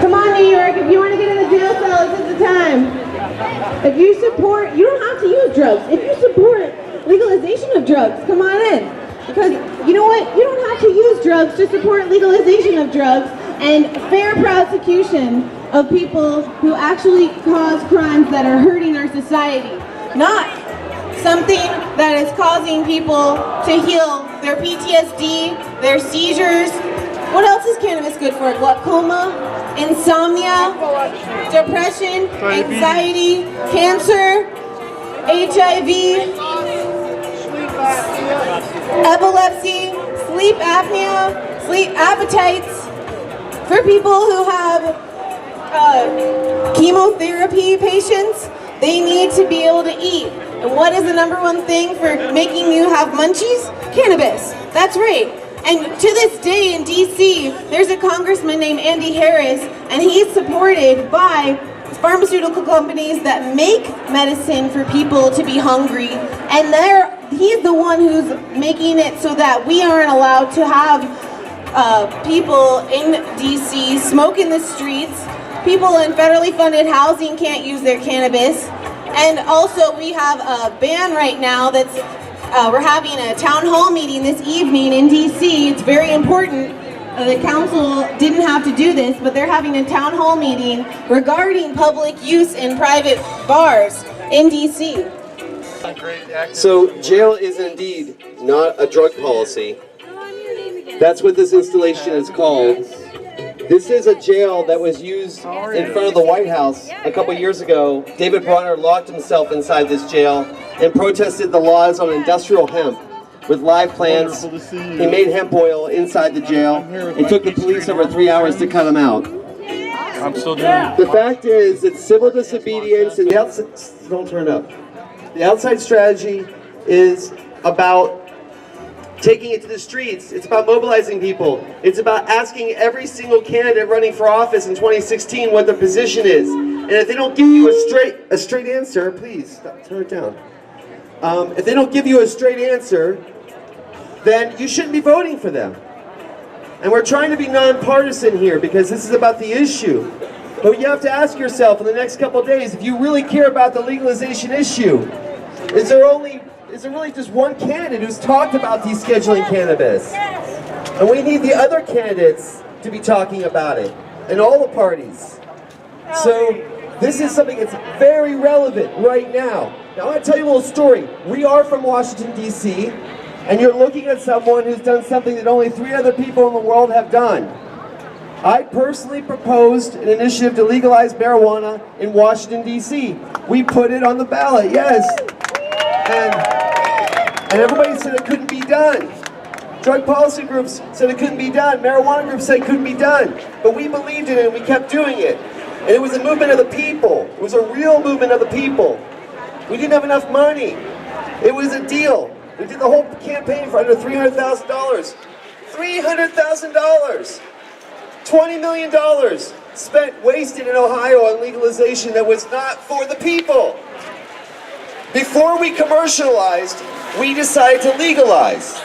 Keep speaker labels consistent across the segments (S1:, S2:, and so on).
S1: Come on, New York, if you want to get in the jail cell, this is the time. If you support, you don't have to use drugs. If you support legalization of drugs, come on in. Because you know what? You don't have to use drugs to support legalization of drugs and fair prosecution of people who actually cause crimes that are hurting our society. Not something that is causing people to heal their PTSD, their seizures. What else is cannabis good for? Glaucoma, insomnia, depression, anxiety, cancer, HIV, epilepsy, sleep apnea, sleep appetites. For people who have chemotherapy patients, they need to be able to eat. And what is the #1 thing for making you have munchies? Cannabis. That's right. And to this day in DC, there's a congressman named Andy Harris, and he's supported by pharmaceutical companies that make medicine for people to be hungry. And he's the one who's making it so that we aren't allowed to have people in DC smoke in the streets. People in federally funded housing can't use their cannabis. And also we have a ban right now that's, we're having a town hall meeting this evening in DC. It's very important. The council didn't have to do this, but they're having a town hall meeting regarding public use in private bars in DC.
S2: So jail is indeed not a drug policy. That's what this installation is called. This is a jail that was used in front of the White House a couple years ago. David Bronner locked himself inside this jail and protested the laws on industrial hemp with live plants. He made hemp oil inside the jail. It took the police over 3 hours to cut him out.
S3: I'm still doing it.
S2: The fact is that civil disobedience and the outside, don't turn up. The outside strategy is about taking it to the streets. It's about mobilizing people. It's about asking every single candidate running for office in 2016 what their position is. And if they don't give you a straight answer, please turn it down. If they don't give you a straight answer, then you shouldn't be voting for them. And we're trying to be nonpartisan here because this is about the issue. But you have to ask yourself in the next couple of days, if you really care about the legalization issue, is there really just one candidate who's talked about descheduling cannabis? And we need the other candidates to be talking about it, and all the parties. So this is something that's very relevant right now. Now I want to tell you a little story. We are from Washington, D.C., and you're looking at someone who's done something that only 3 other people in the world have done. I personally proposed an initiative to legalize marijuana in Washington, D.C. We put it on the ballot, yes. And everybody said it couldn't be done. Drug policy groups said it couldn't be done. Marijuana groups said it couldn't be done. But we believed in it and we kept doing it. And it was a movement of the people. It was a real movement of the people. We didn't have enough money. It was a deal. We did the whole campaign for under $300,000. $300,000. $20 million spent, wasted in Ohio on legalization that was not for the people. Before we commercialized, we decided to legalize.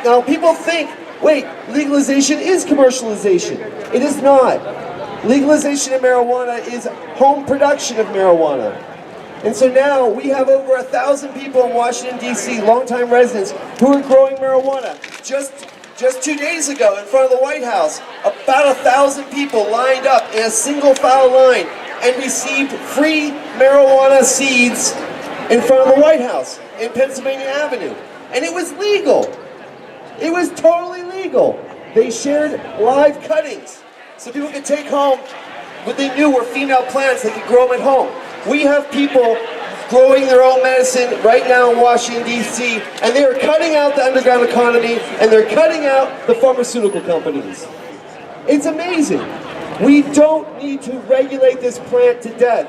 S2: Now people think, wait, legalization is commercialization. It is not. Legalization of marijuana is home production of marijuana. And so now we have over 1,000 people in Washington, D.C., longtime residents, who are growing marijuana. Just 2 days ago in front of the White House, about 1,000 people lined up in a single file line and received free marijuana seeds in front of the White House in Pennsylvania Avenue. And it was legal. It was totally legal. They shared live cuttings so people could take home what they knew were female plants. They could grow them at home. We have people growing their own medicine right now in Washington, D.C., and they are cutting out the underground economy, and they're cutting out the pharmaceutical companies. It's amazing. We don't need to regulate this plant to death.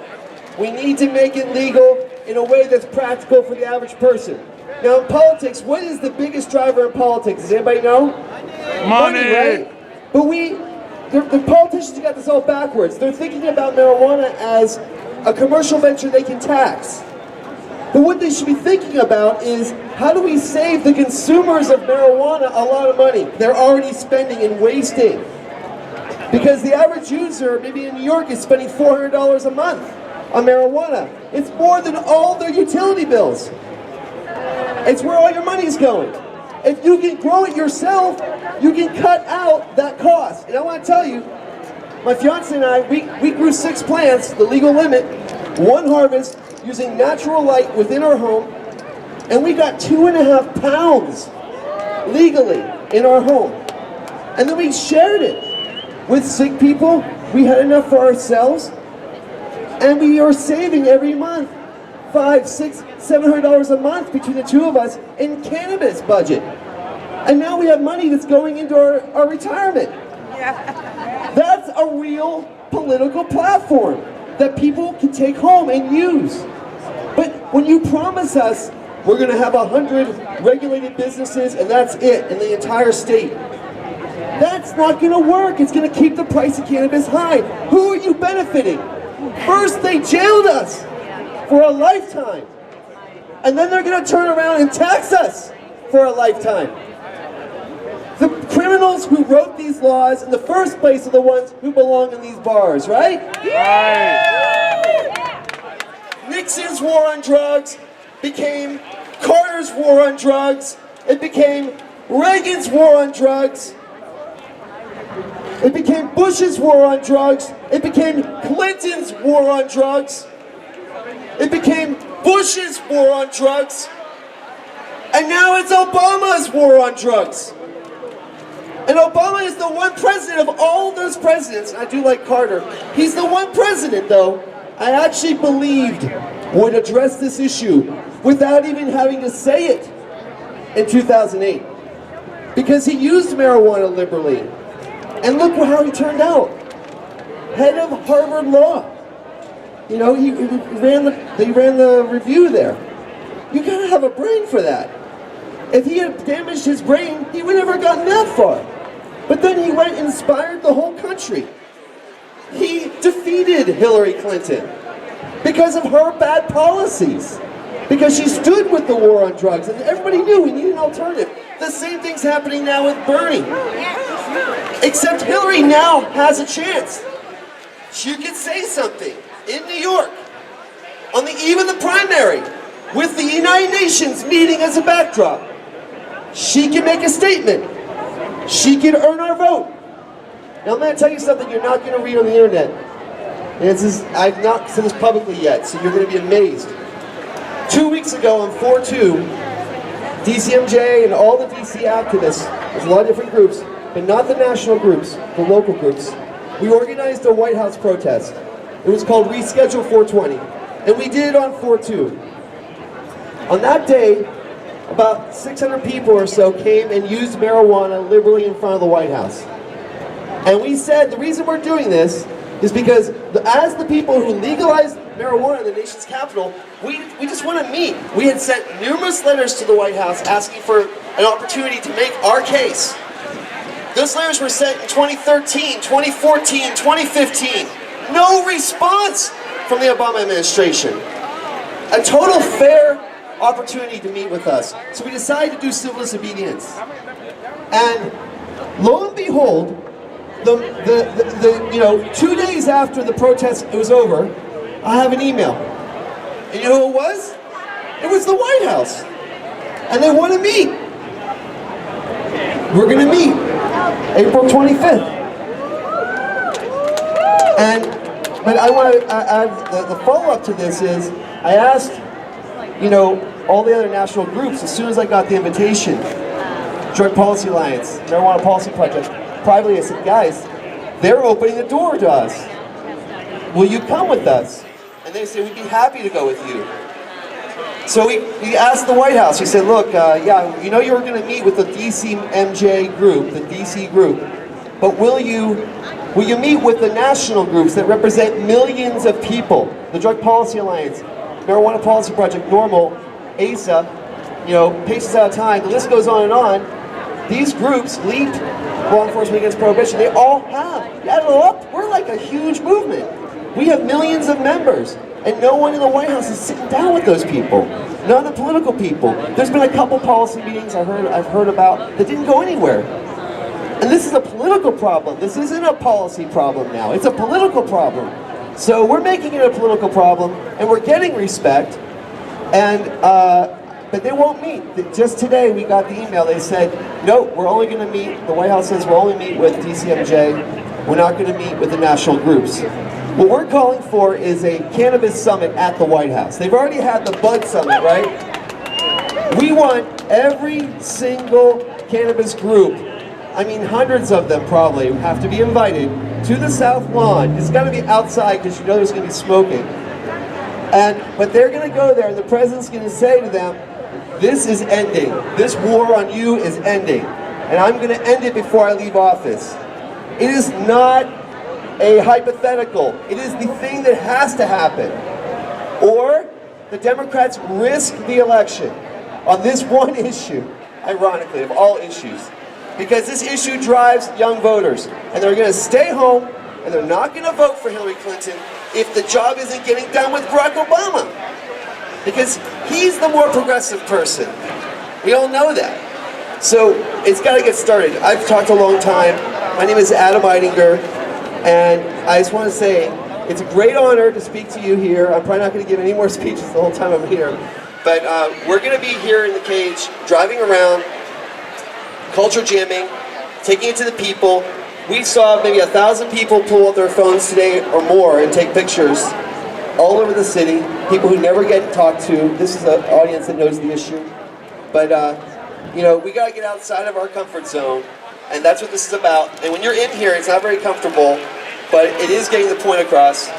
S2: We need to make it legal in a way that's practical for the average person. Now in politics, what is the biggest driver in politics? Does anybody know?
S3: Money,
S2: right? But the politicians got this all backwards. They're thinking about marijuana as a commercial venture they can tax. But what they should be thinking about is, how do we save the consumers of marijuana a lot of money they're already spending and wasting? Because the average user, maybe in New York, is spending $400 a month on marijuana. It's more than all their utility bills. It's where all your money's going. If you can grow it yourself, you can cut out that cost. And I want to tell you, my fiance and I, we grew 6 plants, the legal limit, 1 harvest, using natural light within our home, and we got 2.5 pounds legally in our home. And then we shared it with sick people. We had enough for ourselves, and we are saving every month $500, $600, $700 a month between the 2 of us in cannabis budget. And now we have money that's going into our retirement. Yeah. That's a real political platform that people can take home and use. But when you promise us we're going to have 100 regulated businesses and that's it in the entire state, that's not going to work. It's going to keep the price of cannabis high. Who are you benefiting? First, they jailed us for a lifetime. And then they're going to turn around and tax us for a lifetime. The criminals who wrote these laws in the first place are the ones who belong in these bars, right? Nixon's war on drugs became Carter's war on drugs. It became Reagan's war on drugs. It became Bush's war on drugs. It became Clinton's war on drugs. It became Bush's war on drugs. And now it's Obama's war on drugs. And Obama is the one president of all those presidents, I do like Carter, he's the one president, though, I actually believed would address this issue without even having to say it in 2008. Because he used marijuana liberally. And look how he turned out. Head of Harvard Law. You know, he ran the review there. You gotta have a brain for that. If he had damaged his brain, he would never have gotten that far. But then he went and inspired the whole country. He defeated Hillary Clinton because of her bad policies. Because she stood with the war on drugs, and everybody knew we needed an alternative. The same thing's happening now with Bernie. Except Hillary now has a chance. She can say something in New York on the eve of the primary with the United Nations meeting as a backdrop. She can make a statement. She can earn our vote. Now I'm going to tell you something you're not going to read on the internet. And I've not said this publicly yet, so you're going to be amazed. 2 weeks ago on 4/2, DCMJ and all the DC activists, there's a lot of different groups, but not the national groups, the local groups, we organized a White House protest. It was called Reschedule 420, and we did it on 4/2. On that day, about 600 people or so came and used marijuana liberally in front of the White House. And we said the reason we're doing this is because as the people who legalized marijuana in the nation's capital, we just want to meet. We had sent numerous letters to the White House asking for an opportunity to make our case. Those letters were sent in 2013, 2014, 2015. No response from the Obama administration. A total fair opportunity to meet with us. So we decided to do civil disobedience. And lo and behold, 2 days after the protest was over, I have an email. And you know who it was? It was the White House. And they want to meet. We're going to meet April 25th. But the follow-up to this is, I asked, all the other national groups, as soon as I got the invitation, Drug Policy Alliance, Marijuana Policy Project, privately I said, guys, they're opening the door to us. Will you come with us? And they said, we'd be happy to go with you. So we asked the White House, we said, look, you were going to meet with the DCMJ group, the DC group, but will you meet with the national groups that represent millions of people? The Drug Policy Alliance, Marijuana Policy Project, NORML, ASA, Patients Out of Time, the list goes on and on. These groups, LEAP, Law Enforcement Against Prohibition, they all have. You add it all up, we're like a huge movement. We have millions of members, and no one in the White House is sitting down with those people. None of the political people. There's been a couple policy meetings I've heard about that didn't go anywhere. And this is a political problem. This isn't a policy problem now. It's a political problem. So we're making it a political problem, and we're getting respect, and but they won't meet. Just today we got the email. They said, no, we're only going to meet, the White House says we'll only meet with DCMJ. We're not going to meet with the national groups. What we're calling for is a cannabis summit at the White House. They've already had the Bud Summit, right? We want every single cannabis group, I mean hundreds of them probably, have to be invited to the South Lawn. It's got to be outside because you know there's going to be smoking. But they're going to go there and the president's going to say to them, this is ending. This war on you is ending. And I'm going to end it before I leave office. It is not a hypothetical. It is the thing that has to happen. Or the Democrats risk the election on this one issue, ironically, of all issues. Because this issue drives young voters. And they're going to stay home and they're not going to vote for Hillary Clinton if the job isn't getting done with Barack Obama. Because he's the more progressive person. We all know that. So it's got to get started. I've talked a long time. My name is Adam Eidinger, and I just want to say it's a great honor to speak to you here. I'm probably not going to give any more speeches the whole time I'm here. But we're going to be here in the cage, driving around, culture jamming, taking it to the people. We saw maybe 1,000 people pull out their phones today or more and take pictures all over the city, people who never get talked to. This is an audience that knows the issue. But, you know, we got to get outside of our comfort zone, and that's what this is about. And when you're in here, it's not very comfortable, but it is getting the point across.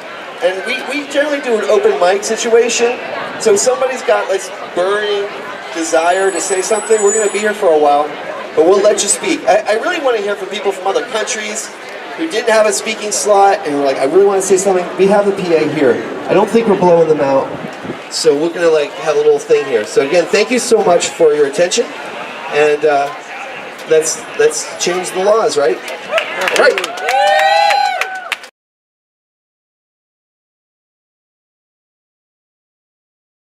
S2: And we generally do an open mic situation, so if somebody's got this burning desire to say something, we're going to be here for a while, but we'll let you speak. I really want to hear from people from other countries who didn't have a speaking slot and were like, I really want to say something. We have the PA here. I don't think we're blowing them out. So we're going to like have a little thing here. So again, thank you so much for your attention. And let's change the laws, right? All right.